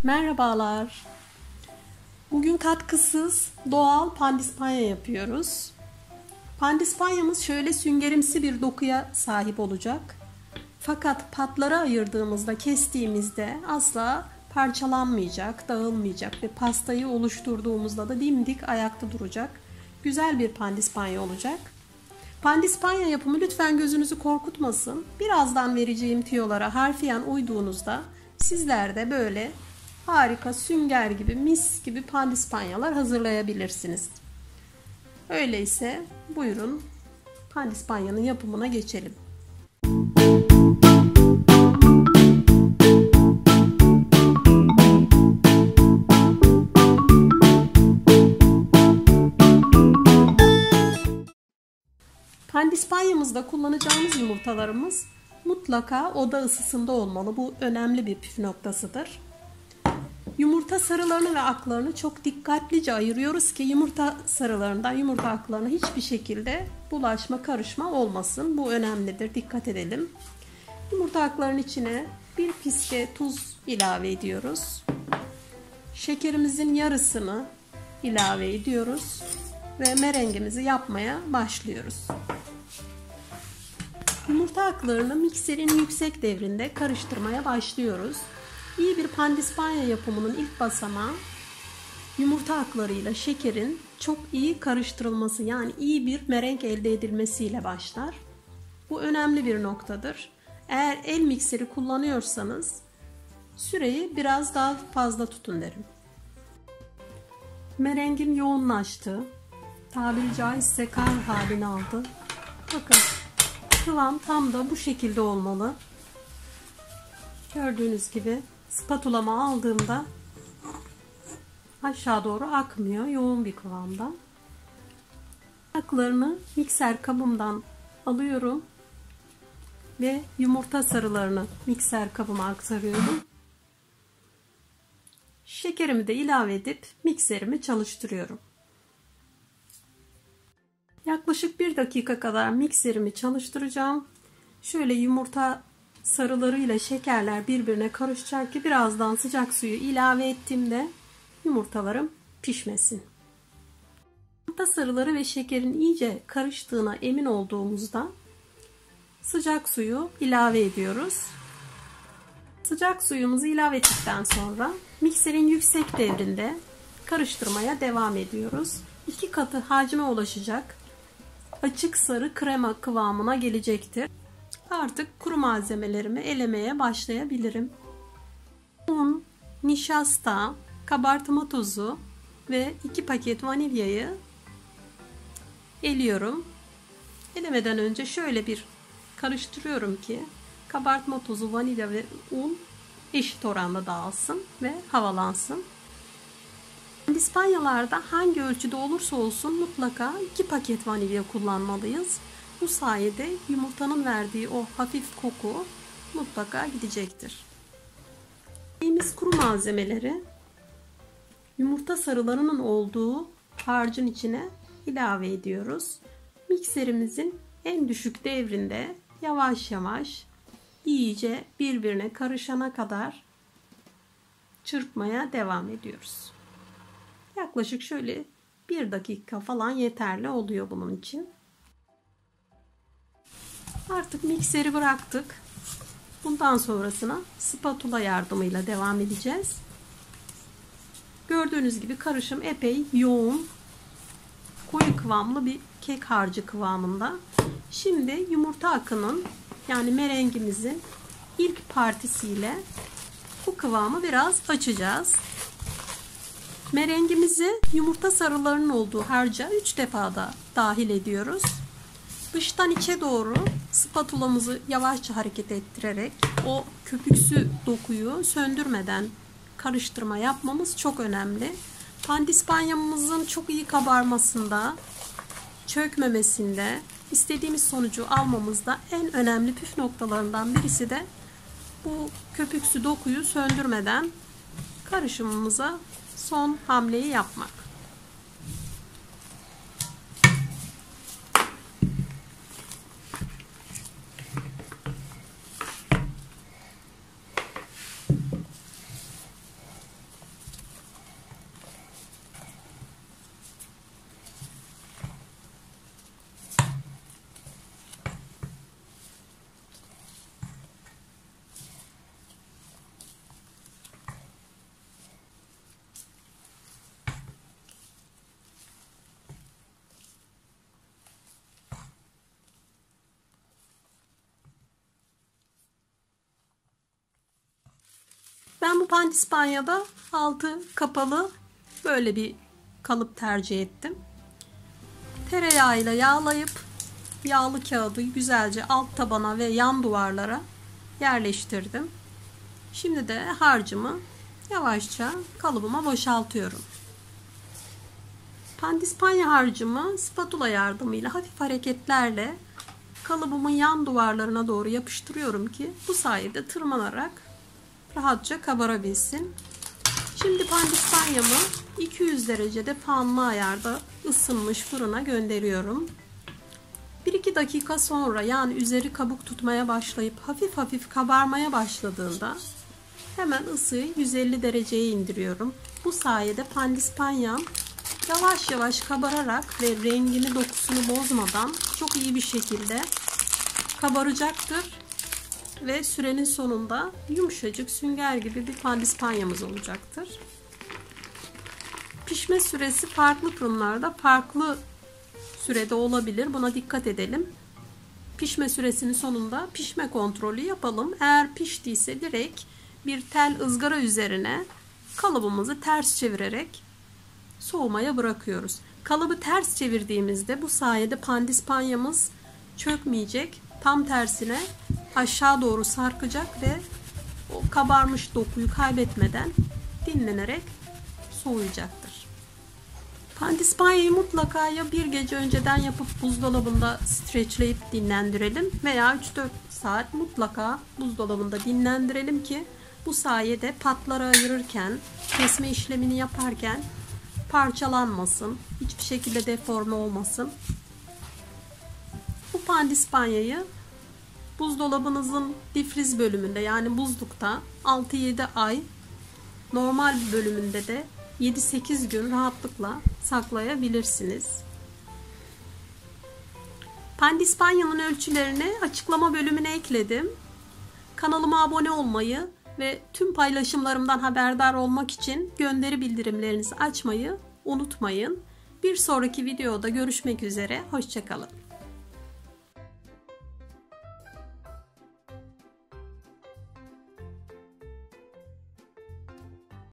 Merhabalar. Bugün katkısız doğal pandispanya yapıyoruz. Pandispanyamız şöyle süngerimsi bir dokuya sahip olacak. Fakat patlara ayırdığımızda, kestiğimizde asla parçalanmayacak, dağılmayacak ve pastayı oluşturduğumuzda da dimdik ayakta duracak. Güzel bir pandispanya olacak. Pandispanya yapımı lütfen gözünüzü korkutmasın. Birazdan vereceğim tüyolara harfiyen uyduğunuzda sizler de böyle harika sünger gibi, mis gibi pandispanyalar hazırlayabilirsiniz. Öyleyse buyurun pandispanyanın yapımına geçelim. Pandispanyamızda kullanacağımız yumurtalarımız mutlaka oda ısısında olmalı. Bu önemli bir püf noktasıdır. Yumurta sarılarını ve aklarını çok dikkatlice ayırıyoruz ki yumurta sarılarından yumurta aklarına hiçbir şekilde bulaşma, karışma olmasın. Bu önemlidir. Dikkat edelim. Yumurta aklarının içine bir fiske tuz ilave ediyoruz. Şekerimizin yarısını ilave ediyoruz ve merengimizi yapmaya başlıyoruz. Yumurta aklarını mikserin yüksek devrinde karıştırmaya başlıyoruz. İyi bir pandispanya yapımının ilk basamağı yumurta aklarıyla şekerin çok iyi karıştırılması, yani iyi bir merenk elde edilmesiyle başlar. Bu önemli bir noktadır. Eğer el mikseri kullanıyorsanız süreyi biraz daha fazla tutun derim. Merengim yoğunlaştı. Tabiri caizse kar halini aldı. Bakın kıvam tam da bu şekilde olmalı. Gördüğünüz gibi spatulama aldığımda aşağı doğru akmıyor. Yoğun bir kıvamda. Aklarını mikser kabımdan alıyorum ve yumurta sarılarını mikser kabıma aktarıyorum. Şekerimi de ilave edip mikserimi çalıştırıyorum. Yaklaşık 1 dakika kadar mikserimi çalıştıracağım. Şöyle yumurta sarılarıyla şekerler birbirine karışacak ki birazdan sıcak suyu ilave ettiğimde yumurtalarım pişmesin. Yumurta sarıları ve şekerin iyice karıştığına emin olduğumuzda sıcak suyu ilave ediyoruz. Sıcak suyumuzu ilave ettikten sonra mikserin yüksek devrinde karıştırmaya devam ediyoruz. 2 katı hacme ulaşacak açık sarı krema kıvamına gelecektir. Artık kuru malzemelerimi elemeye başlayabilirim. Un, nişasta, kabartma tozu ve 2 paket vanilyayı eliyorum. Elemeden önce şöyle bir karıştırıyorum ki kabartma tozu, vanilya ve un eşit oranda dağılsın ve havalansın. Pandispanyalarda hangi ölçüde olursa olsun mutlaka 2 paket vanilya kullanmalıyız. Bu sayede yumurtanın verdiği o hafif koku mutlaka gidecektir. Yediğimiz kuru malzemeleri yumurta sarılarının olduğu harcın içine ilave ediyoruz. Mikserimizin en düşük devrinde yavaş yavaş iyice birbirine karışana kadar çırpmaya devam ediyoruz. Yaklaşık şöyle 1 dakika falan yeterli oluyor bunun için. Artık mikseri bıraktık. Bundan sonrasına spatula yardımıyla devam edeceğiz. Gördüğünüz gibi karışım epey yoğun, koyu kıvamlı bir kek harcı kıvamında. Şimdi yumurta akının, yani merengimizin ilk partisiyle bu kıvamı biraz açacağız. Merengimizi yumurta sarılarının olduğu harca 3 defa da dahil ediyoruz. Dıştan içe doğru spatulamızı yavaşça hareket ettirerek o köpüksü dokuyu söndürmeden karıştırma yapmamız çok önemli. Pandispanyamızın çok iyi kabarmasında, çökmemesinde, istediğimiz sonucu almamızda en önemli püf noktalarından birisi de bu köpüksü dokuyu söndürmeden karışımımıza son hamleyi yapmak. Ben bu pandispanyada altı kapalı böyle bir kalıp tercih ettim. Tereyağıyla yağlayıp yağlı kağıdı güzelce alt tabana ve yan duvarlara yerleştirdim. Şimdi de harcımı yavaşça kalıbıma boşaltıyorum. Pandispanya harcımı spatula yardımıyla hafif hareketlerle kalıbımın yan duvarlarına doğru yapıştırıyorum ki bu sayede tırmanarak rahatça kabarabilsin. Şimdi pandispanyamı 200 derecede fanlı ayarda ısınmış fırına gönderiyorum. 1-2 dakika sonra, yani üzeri kabuk tutmaya başlayıp hafif hafif kabarmaya başladığında hemen ısıyı 150 dereceye indiriyorum. Bu sayede pandispanyam yavaş yavaş kabararak ve rengini, dokusunu bozmadan çok iyi bir şekilde kabaracaktır. Ve sürenin sonunda yumuşacık sünger gibi bir pandispanyamız olacaktır. Pişme süresi farklı fırınlarda farklı sürede olabilir. Buna dikkat edelim. Pişme süresinin sonunda pişme kontrolü yapalım. Eğer piştiyse direkt bir tel ızgara üzerine kalıbımızı ters çevirerek soğumaya bırakıyoruz. Kalıbı ters çevirdiğimizde bu sayede pandispanyamız çökmeyecek. Tam tersine aşağı doğru sarkacak ve o kabarmış dokuyu kaybetmeden dinlenerek soğuyacaktır. Pandispanyayı mutlaka ya bir gece önceden yapıp buzdolabında streçleyip dinlendirelim veya 3-4 saat mutlaka buzdolabında dinlendirelim ki bu sayede patlara ayırırken, kesme işlemini yaparken parçalanmasın, hiçbir şekilde deforme olmasın. Bu pandispanyayı buzdolabınızın difriz bölümünde, yani buzlukta 6-7 ay, normal bölümünde de 7-8 gün rahatlıkla saklayabilirsiniz. Pandispanyanın ölçülerini açıklama bölümüne ekledim. Kanalıma abone olmayı ve tüm paylaşımlarımdan haberdar olmak için gönderi bildirimlerinizi açmayı unutmayın. Bir sonraki videoda görüşmek üzere. Hoşça kalın.